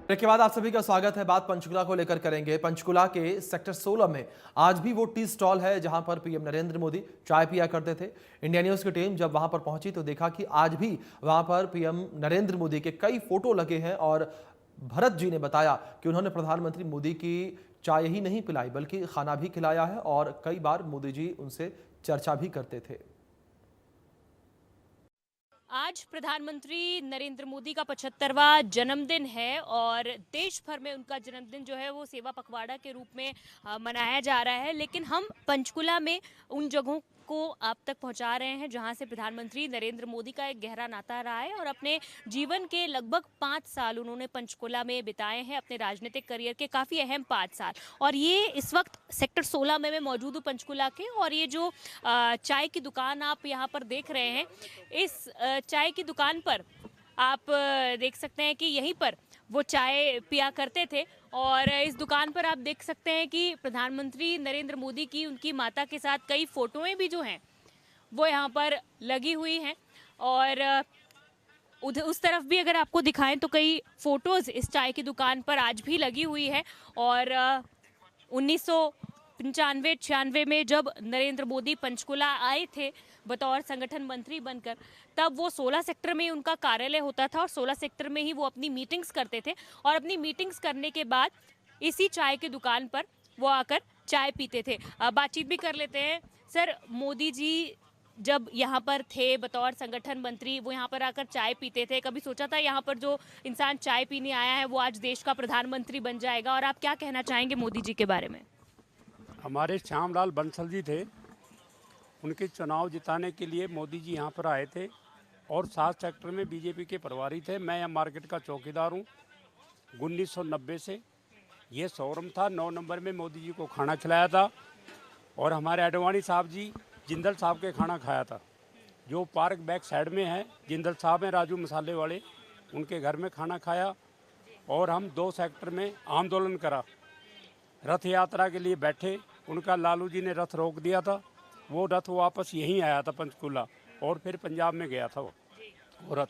Break के बाद आप सभी का स्वागत है। बात पंचकुला को लेकर करेंगे। पंचकुला के सेक्टर 16 में आज भी वो टी स्टॉल है जहां पर पीएम नरेंद्र मोदी चाय पिया करते थे। इंडिया न्यूज की टीम जब वहां पर पहुंची तो देखा कि आज भी वहां पर पीएम नरेंद्र मोदी के कई फोटो लगे हैं और भरत जी ने बताया कि उन्होंने प्रधानमंत्री मोदी की चाय ही नहीं पिलाई बल्कि खाना भी खिलाया है और कई बार मोदी जी उनसे चर्चा भी करते थे। आज प्रधानमंत्री नरेंद्र मोदी का 75वां जन्मदिन है और देश भर में उनका जन्मदिन जो है वो सेवा पखवाड़ा के रूप में मनाया जा रहा है। लेकिन हम पंचकुला में उन जगहों को आप तक पहुंचा रहे हैं जहां से प्रधानमंत्री नरेंद्र मोदी का एक गहरा नाता रहा है और अपने जीवन के लगभग 5 साल उन्होंने पंचकुला में बिताए हैं, अपने राजनीतिक करियर के काफ़ी अहम 5 साल। और ये इस वक्त सेक्टर 16 में मैं मौजूद हूँ पंचकुला के, और ये जो चाय की दुकान आप यहाँ पर देख रहे हैं, इस चाय की दुकान पर आप देख सकते हैं कि यहीं पर वो चाय पिया करते थे। और इस दुकान पर आप देख सकते हैं कि प्रधानमंत्री नरेंद्र मोदी की उनकी माता के साथ कई फोटोएं भी जो हैं वो यहाँ पर लगी हुई हैं। और उधर उस तरफ भी अगर आपको दिखाएं तो कई फोटोज़ इस चाय की दुकान पर आज भी लगी हुई है। और 1995-96 में जब नरेंद्र मोदी पंचकुला आए थे बतौर संगठन मंत्री बनकर, तब वो 16 सेक्टर में उनका कार्यालय होता था और 16 सेक्टर में ही वो अपनी मीटिंग्स करते थे। और अपनी मीटिंग्स करने के बाद इसी चाय की दुकान पर वो आकर चाय पीते थे। बातचीत भी कर लेते हैं। सर, मोदी जी जब यहाँ पर थे बतौर संगठन मंत्री, वो यहाँ पर आकर चाय पीते थे, कभी सोचा था यहाँ पर जो इंसान चाय पीने आया है वो आज देश का प्रधानमंत्री बन जाएगा? और आप क्या कहना चाहेंगे मोदी जी के बारे में? हमारे श्यामलाल बंसल जी थे, उनके चुनाव जिताने के लिए मोदी जी यहाँ पर आए थे और 7 सेक्टर में बीजेपी के प्रभारी थे। मैं यहाँ मार्केट का चौकीदार हूँ 1990 से। ये शोरूम था, 9 नंबर में मोदी जी को खाना खिलाया था और हमारे अडवाणी साहब जी जिंदल साहब के खाना खाया था, जो पार्क बैक साइड में है। जिंदल साहब हैं राजू मसाले वाले, उनके घर में खाना खाया। और हम 2 सेक्टर में आंदोलन करा, रथ यात्रा के लिए बैठे, उनका लालू जी ने रथ रोक दिया था। वो रथ वापस यहीं आया था पंचकुला और फिर पंजाब में गया था वो रथ।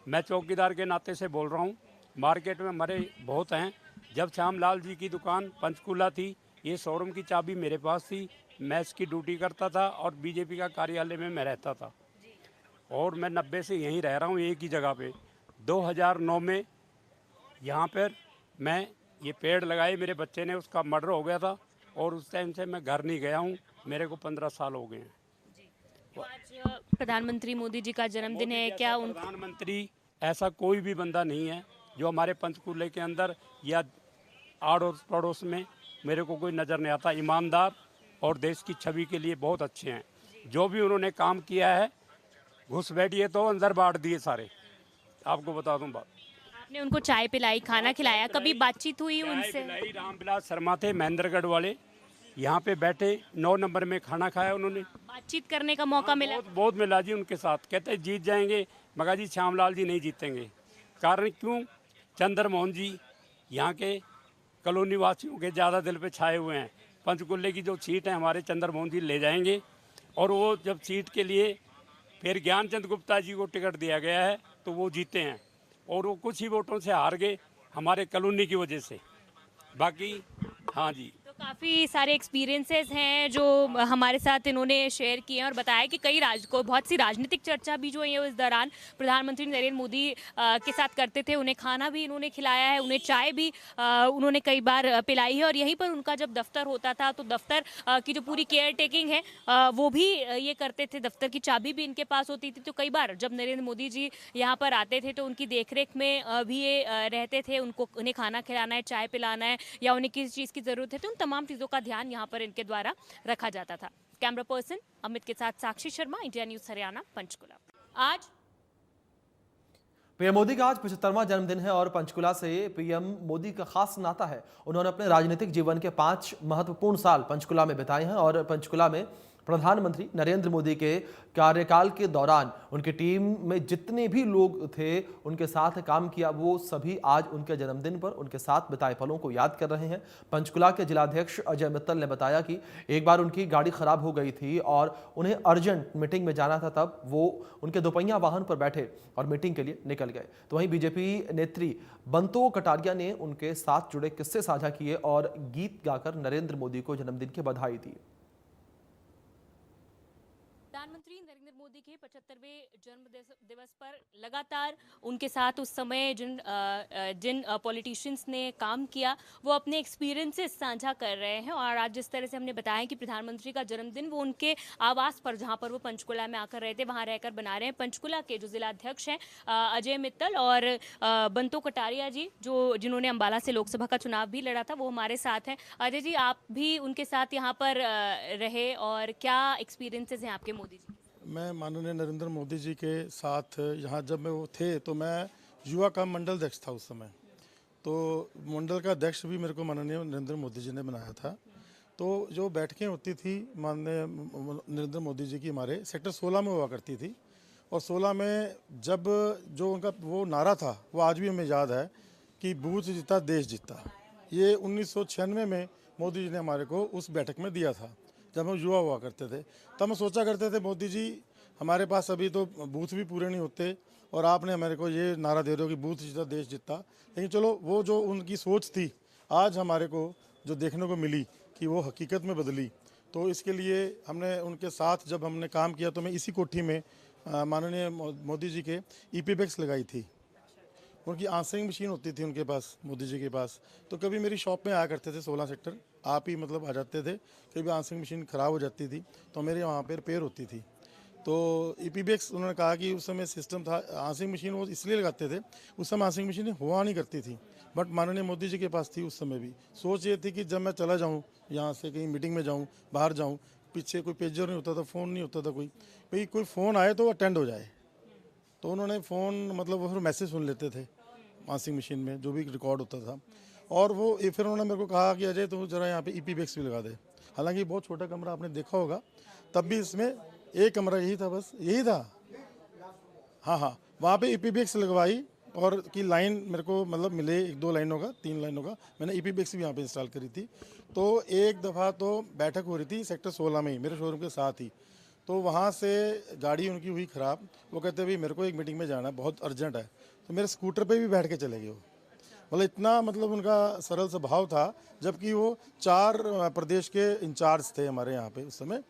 मैं चौकीदार के नाते से बोल रहा हूँ, मार्केट में मरे बहुत हैं। जब श्यामलाल जी की दुकान पंचकुला थी, ये शोरूम की चाबी मेरे पास थी, मैं इसकी ड्यूटी करता था और बीजेपी का कार्यालय में मैं रहता था। और मैं 90 से यहीं रह रहा हूँ एक ही जगह पे। 2009 में यहाँ पर मैं ये पेड़ लगाए, मेरे बच्चे ने, उसका मर्डर हो गया था और उस टाइम से मैं घर नहीं गया हूँ। मेरे को 15 साल हो गए हैं। तो आज प्रधानमंत्री मोदी जी का जन्मदिन है, क्या उन प्रधानमंत्री ऐसा कोई भी बंदा नहीं है जो हमारे पंचकुले के अंदर या आड़ोस पड़ोस में मेरे को कोई नज़र नहीं आता। ईमानदार और देश की छवि के लिए बहुत अच्छे हैं। जो भी उन्होंने काम किया है, घुस बैठिए तो अंदर बांट दिए सारे। आपको बता दूं बात, आपने उनको चाय पिलाई, खाना खिलाया, कभी बातचीत हुई उनसे? रामविलास शर्मा थे महेंद्रगढ़ वाले, यहाँ पे बैठे 9 नंबर में खाना खाया उन्होंने। बातचीत करने का मौका मिला? बहुत मिला जी उनके साथ। कहते जीत जाएंगे, मगर जी श्यामलाल जी नहीं जीतेंगे। कारण क्यों? चंद्रमोहन जी यहाँ के कॉलोनी वासियों के ज़्यादा दिल पे छाए हुए हैं। पंचकुले की जो सीट है हमारे चंद्रमोहन जी ले जाएंगे। और वो जब सीट के लिए फिर ज्ञानचंद गुप्ता जी को टिकट दिया गया है तो वो जीते हैं और वो कुछ ही वोटों से हार गए हमारे कॉलोनी की वजह से। बाकी हाँ जी, तो काफ़ी सारे एक्सपीरियंसेस हैं जो हमारे साथ इन्होंने शेयर किए हैं और बताया कि बहुत सी राजनीतिक चर्चा भी जो है इस दौरान प्रधानमंत्री नरेंद्र मोदी के साथ करते थे। उन्हें खाना भी इन्होंने खिलाया है, उन्हें चाय भी उन्होंने कई बार पिलाई है। और यहीं पर उनका जब दफ्तर होता था तो दफ्तर की जो पूरी केयर टेकिंग है वो भी ये करते थे। दफ्तर की चाबी भी इनके पास होती थी। तो कई बार जब नरेंद्र मोदी जी यहाँ पर आते थे तो उनकी देखरेख में भी ये रहते थे। उन्हें खाना खिलाना है, चाय पिलाना है या उन्हें किसी चीज़ की ज़रूरत है तो उन तमाम चीज़ों का ध्यान यहाँ पर इनके द्वारा रखा जाता था। कैमरा पर्सन अमित के साथ साक्षी शर्मा, इंडिया न्यूज़ हरियाणा, पंचकुला। आज पीएम मोदी का आज 75वां जन्मदिन है और पंचकुला से पीएम मोदी का खास नाता है। उन्होंने अपने राजनीतिक जीवन के 5 महत्वपूर्ण साल पंचकुला में बिताए हैं और पंचकुला में प्रधानमंत्री नरेंद्र मोदी के कार्यकाल के दौरान उनकी टीम में जितने भी लोग थे उनके साथ काम किया, वो सभी आज उनके जन्मदिन पर उनके साथ बिताए पलों को याद कर रहे हैं। पंचकुला के जिलाध्यक्ष अजय मित्तल ने बताया कि एक बार उनकी गाड़ी खराब हो गई थी और उन्हें अर्जेंट मीटिंग में जाना था, तब वो उनके दोपहिया वाहन पर बैठे और मीटिंग के लिए निकल गए। तो वहीं बीजेपी नेत्री बंतो कटारिया ने उनके साथ जुड़े किस्से साझा किए और गीत गाकर नरेंद्र मोदी को जन्मदिन की बधाई दी। प्रधानमंत्री नरेंद्र मोदी के 75वें जन्म दिवस पर लगातार उनके साथ उस समय जिन पॉलिटिशियंस ने काम किया वो अपने एक्सपीरियंसेस साझा कर रहे हैं। और आज जिस तरह से हमने बताया कि प्रधानमंत्री का जन्मदिन वो उनके आवास पर, जहां पर वो पंचकुला में आकर रहे थे, वहां रहकर बना रहे हैं। पंचकुला के जो जिलाध्यक्ष हैं अजय मित्तल और बंतो कटारिया जी, जिन्होंने अंबाला से लोकसभा का चुनाव भी लड़ा था, वो हमारे साथ हैं। अजय जी, आप भी उनके साथ यहाँ पर रहे और क्या एक्सपीरियंसेस हैं आपके मोदी जी? मैं माननीय नरेंद्र मोदी जी के साथ यहाँ जब मैं वो थे तो मैं युवा का मंडल अध्यक्ष था उस समय। तो मंडल का अध्यक्ष भी मेरे को माननीय नरेंद्र मोदी जी ने बनाया था। तो जो बैठकें होती थी माननीय नरेंद्र मोदी जी की हमारे सेक्टर 16 में हुआ करती थी। और 16 में जब जो उनका वो नारा था वो आज भी हमें याद है कि बूथ जीता देश जीता। ये 1996 में मोदी जी ने हमारे को उस बैठक में दिया था जब हम युवा हुआ करते थे। तब हम सोचा करते थे मोदी जी हमारे पास अभी तो बूथ भी पूरे नहीं होते और आपने हमारे को ये नारा दे रहे हो कि बूथ जीता देश जीता। लेकिन चलो वो जो उनकी सोच थी आज हमारे को जो देखने को मिली कि वो हकीकत में बदली। तो इसके लिए हमने उनके साथ जब हमने काम किया तो मैं इसी कोठी में माननीय मोदी जी के ईपी बैग्स लगाई थी। उनकी आंसरिंग मशीन होती थी उनके पास, मोदी जी के पास। तो कभी मेरी शॉप में आया करते थे 16 सेक्टर, आप ही मतलब आ जाते थे। कभी आंसरिंग मशीन ख़राब हो जाती थी तो मेरे वहाँ पर रिपेयर होती थी। तो ईपी बैग्स उन्होंने कहा कि उस समय सिस्टम था, आंसरिंग मशीन वो इसलिए लगाते थे, उस समय आंसरिंग मशीन हुआ नहीं करती थी। बट माननीय मोदी जी के पास थी उस समय भी। सोच ये थी कि जब मैं चला जाऊँ यहाँ से, कहीं मीटिंग में जाऊँ, बाहर जाऊँ, पीछे कोई पेजर नहीं होता था, फ़ोन नहीं होता था, कोई फ़ोन आए तो अटेंड हो जाए। तो उन्होंने फ़ोन मतलब वो फिर मैसेज सुन लेते थे वॉशिंग मशीन में जो भी रिकॉर्ड होता था। और वो फिर उन्होंने मेरे को कहा कि अजय तो ज़रा यहाँ पे ईपी बैग्स भी लगा दे। हालांकि बहुत छोटा कमरा आपने देखा होगा, तब भी इसमें एक कमरा यही था, बस यही था। हाँ, वहाँ पे ईपी बैग्स लगवाई और की लाइन मेरे को मतलब मिले 1-2 लाइनों का, 3 लाइनों का। मैंने ईपी बैग्स भी यहाँ पे इंस्टॉल करी थी। तो एक दफ़ा तो बैठक हो रही थी सेक्टर 16 में ही, मेरे शोरूम के साथ ही। तो वहाँ से गाड़ी उनकी हुई ख़राब। वो कहते भाई मेरे को एक मीटिंग में जाना है, बहुत अर्जेंट है। तो मेरे स्कूटर पे भी बैठ के चले गए वो। मतलब इतना मतलब उनका सरल स्वभाव था, जबकि वो 4 प्रदेश के इंचार्ज थे हमारे यहाँ पे उस समय।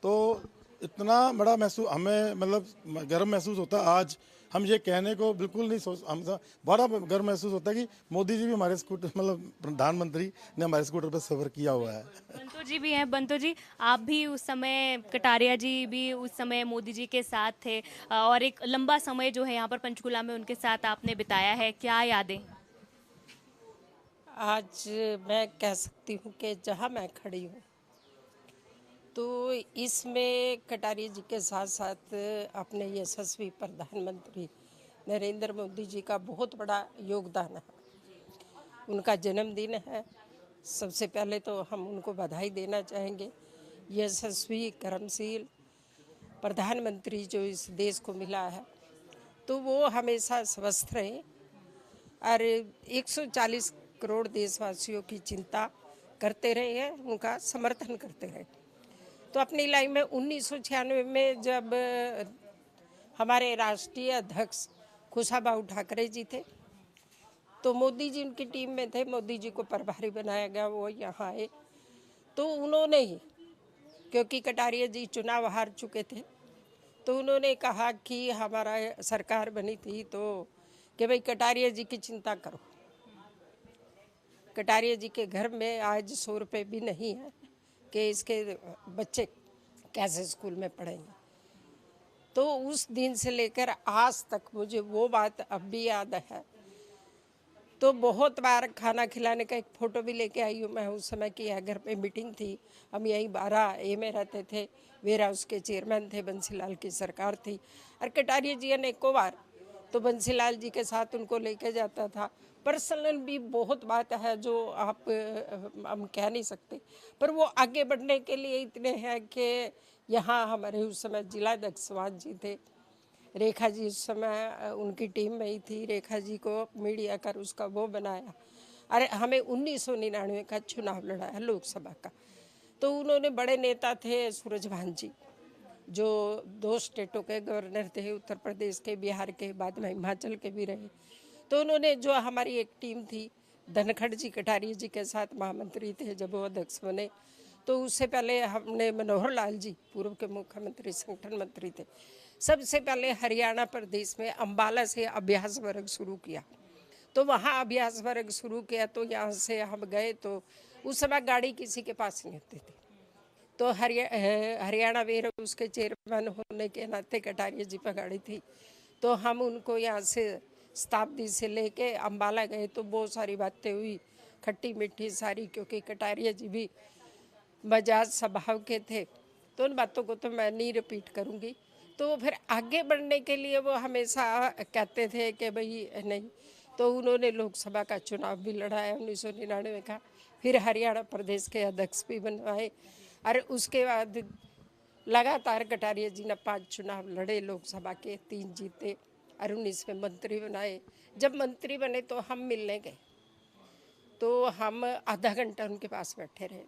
तो इतना बड़ा महसूस हमें मतलब गर्व महसूस होता। आज हम ये कहने को बिल्कुल नहीं सोच, हम बड़ा गर्व महसूस होता है कि मोदी जी भी हमारे स्कूटर मतलब प्रधानमंत्री ने हमारे स्कूटर पर सफ़र किया हुआ है। बंतो जी भी हैं। बंतो जी, आप भी उस समय, कटारिया जी भी उस समय मोदी जी के साथ थे और एक लंबा समय जो है यहाँ पर पंचकुला में उनके साथ आपने बिताया है, क्या यादें? आज मैं कह सकती हूँ कि जहाँ मैं खड़ी हूँ तो इसमें कटारिया जी के साथ साथ अपने यशस्वी प्रधानमंत्री नरेंद्र मोदी जी का बहुत बड़ा योगदान है। उनका जन्मदिन है, सबसे पहले तो हम उनको बधाई देना चाहेंगे। यशस्वी कर्मशील प्रधानमंत्री जो इस देश को मिला है तो वो हमेशा स्वस्थ रहे और 140 करोड़ देशवासियों की चिंता करते रहे हैं, उनका समर्थन करते रहे। तो अपनी लाइफ में 1996 में जब हमारे राष्ट्रीय अध्यक्ष कुशाभाऊ ठाकरे जी थे तो मोदी जी उनकी टीम में थे, मोदी जी को प्रभारी बनाया गया, वो यहाँ आए। तो उन्होंने ही, क्योंकि कटारिया जी चुनाव हार चुके थे, तो उन्होंने कहा कि हमारा सरकार बनी थी तो कि भाई कटारिया जी की चिंता करो। कटारिया जी के घर में आज 100 रुपये भी नहीं है कि इसके बच्चे कैसे स्कूल में पढ़ेंगे। तो उस दिन से लेकर आज तक मुझे वो बात अब भी याद है। तो बहुत बार खाना खिलाने का एक फ़ोटो भी लेके आई हूँ मैं। उस समय की घर पे मीटिंग थी, हम यहीं 12A में रहते थे, वेरा उसके चेयरमैन थे, बंसीलाल की सरकार थी। और कटारिया जी अनेकों बार तो बंसीलाल जी के साथ उनको लेके जाता था। पर्सनल भी बहुत बात है जो आप हम कह नहीं सकते, पर वो आगे बढ़ने के लिए इतने हैं कि यहाँ हमारे उस समय जिला अध्यक्ष स्वाद जी थे, रेखा जी उस समय उनकी टीम में ही थी। रेखा जी को मीडिया कर उसका वो बनाया। अरे हमें 1999 का चुनाव लड़ाया लोकसभा का। तो उन्होंने बड़े नेता थे सूरजभान जी, जो 2 स्टेटों के गवर्नर थे, उत्तर प्रदेश के, बिहार के, बाद में हिमाचल के भी रहे। तो उन्होंने जो हमारी एक टीम थी, धनखड़ जी कटारिया जी के साथ महामंत्री थे जब वो अध्यक्ष बने। तो उससे पहले हमने मनोहर लाल जी पूर्व के मुख्यमंत्री संगठन मंत्री थे। सबसे पहले हरियाणा प्रदेश में अम्बाला से अभ्यास वर्ग शुरू किया। तो वहाँ अभ्यास वर्ग शुरू किया। तो यहाँ से हम गए तो उस समय गाड़ी किसी के पास नहीं होती थी। तो हरियाणा वेर उसके चेयरमैन होने के नाते कटारिया जी पर गाड़ी थी। तो हम उनको यहाँ से शताब्दी से लेके अम्बाला गए तो बहुत सारी बातें हुई, खट्टी मीठी सारी, क्योंकि कटारिया जी भी मजाज स्वभाव के थे। तो उन बातों को तो मैं नहीं रिपीट करूँगी। तो फिर आगे बढ़ने के लिए वो हमेशा कहते थे कि भाई नहीं। तो उन्होंने लोकसभा का चुनाव भी लड़ाया 1999 का, फिर हरियाणा प्रदेश के अध्यक्ष भी बनवाए। और उसके बाद लगातार कटारिया जी ने 5 चुनाव लड़े लोकसभा के, 3 जीते और 19 में मंत्री बनाए। जब मंत्री बने तो हम मिलने गए, तो हम आधा घंटा उनके पास बैठे रहे।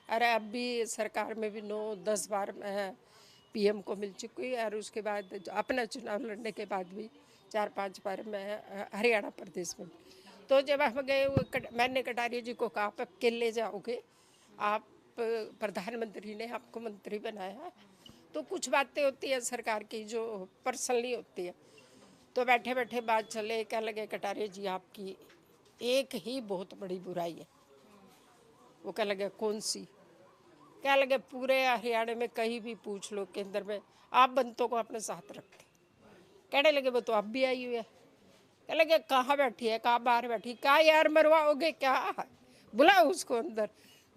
अरे अब भी सरकार में भी 9-10 बार मैं पीएम को मिल चुकी, और उसके बाद अपना चुनाव लड़ने के बाद भी 4-5 बार मैं हरियाणा प्रदेश में। तो जब हम गए मैंने कटारिया जी को कहा आप अकेले जाओगे, आप प्रधानमंत्री ने आपको मंत्री बनाया, तो कुछ बातें होती है सरकार की जो पर्सनली होती है। तो बैठे बैठे बात चले, क्या लगे कटारिया जी आपकी एक ही बहुत बड़ी बुराई है। वो क्या लगे कौन सी? क्या लगे पूरे हरियाणा में कहीं भी पूछ लो, केंद्र में आप बंतों को अपने साथ रखते। कहने लगे वो तो अब भी आई हुई है। क्या लगे कहाँ बैठी है, कहाँ बाहर बैठी, कहाँ यार मरवाओगे क्या, बुलाओ उसको अंदर।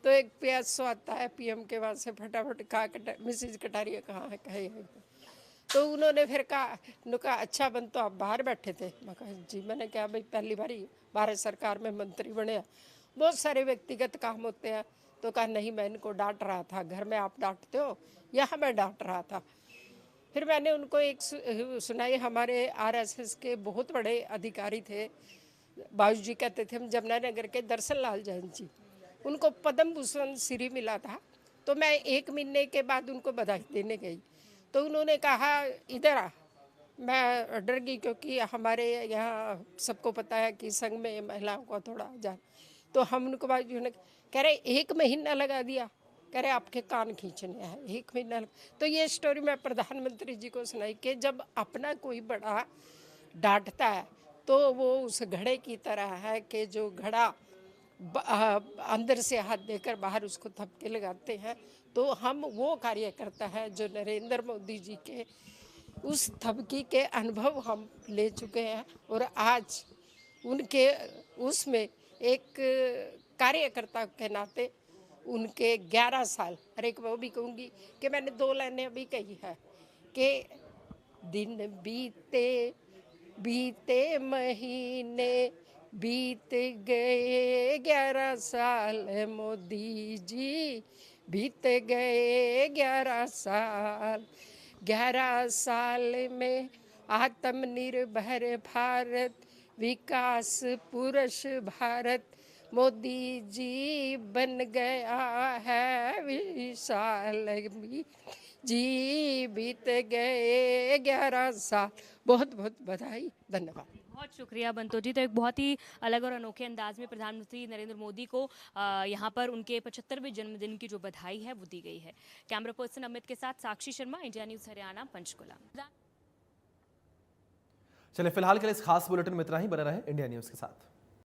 तो एक PSO आता है पीएम के वहाँ से, फटाफट कहा मिसेज कटारिया कहाँ है, कहे तो उन्होंने फिर कहा अच्छा बन तो आप बाहर बैठे थे। मैं कहा जी, मैंने कहा भाई पहली बार ही भारत सरकार में मंत्री बने, बहुत सारे व्यक्तिगत काम होते हैं। तो कहा नहीं, मैं इनको डांट रहा था, घर में आप डांटते हो, यहाँ मैं डांट रहा था। फिर मैंने उनको एक सुनाई, हमारे RSS के बहुत बड़े अधिकारी थे, बाबू जी कहते थे हम जमुनानगर के, दर्शन लाल जैन जी, उनको पद्म भूषण श्री मिला था। तो मैं 1 महीने के बाद उनको बधाई देने गई। तो उन्होंने कहा इधर आ। मैं डर गई, क्योंकि हमारे यहाँ सबको पता है कि संघ में महिलाओं को थोड़ा जा। तो हम उनको बाजू ने कह रहे 1 महीना लगा दिया, कह रहे आपके कान खींचने हैं 1 महीना तो ये स्टोरी मैं प्रधानमंत्री जी को सुनाई कि जब अपना कोई बड़ा डांटता है तो वो उस घड़े की तरह है कि जो घड़ा अंदर से हाथ देकर बाहर उसको थपके लगाते हैं। तो हम वो कार्यकर्ता है जो नरेंद्र मोदी जी के उस थपकी के अनुभव हम ले चुके हैं, और आज उनके उसमें एक कार्यकर्ता के नाते उनके 11 साल, हर एक वो भी कहूँगी कि मैंने 2 लाइनें अभी कही है कि दिन बीते बीते महीने बीत गए 11 साल मोदी जी, बीत गए 11 साल। 11 साल में आत्मनिर्भर भारत, विकास पुरुष भारत, मोदी जी बन गया है विशाल जी, बीत गए 11 साल। बहुत बहुत बधाई, धन्यवाद। बहुत शुक्रिया बंतो जी। तो एक बहुत ही अलग और अनोखे अंदाज में प्रधानमंत्री नरेंद्र मोदी को यहाँ पर उनके 75वें जन्मदिन की जो बधाई है वो दी गई है। कैमरा पर्सन अमित के साथ साक्षी शर्मा, इंडिया न्यूज़ हरियाणा, पंचकुला। चलिए फिलहाल के लिए इस खास बुलेटिन में इतना ही। बने रहे इंडिया न्यूज़ के साथ।